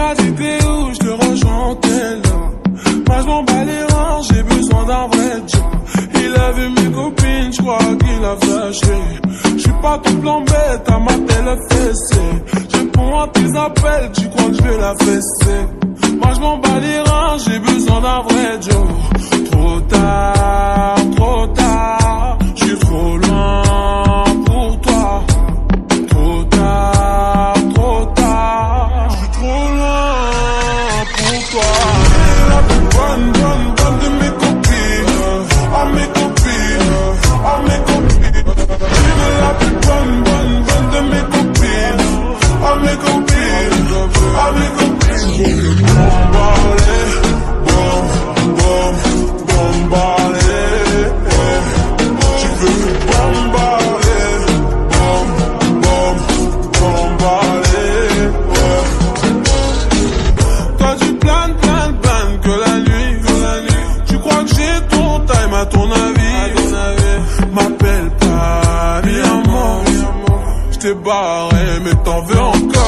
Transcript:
m'as dit t'es où, je te rejoins, t'es là. Moi je m'en bats les reins, j'ai besoin d'un vrai job. Il a vu mes copines, je crois qu'il a flashé. Je suis pas tout plan bête, à ma télé fessée. Je réponds à tes appels, tu crois que je vais la fesser. Moi je m'en bats les reins, j'ai besoin d'un vrai job. Trop tard, je suis trop loin pour toi. Trop tard, je suis trop loin pour toi. La plus bonne de mes copines, à mes copines, à mes copines. Tu veux la plus bonne de mes copines, à mes copines, à mes copines. À ton avis, m'appelle pas, mi amor. J't'ai barré, mais t'en veux encore.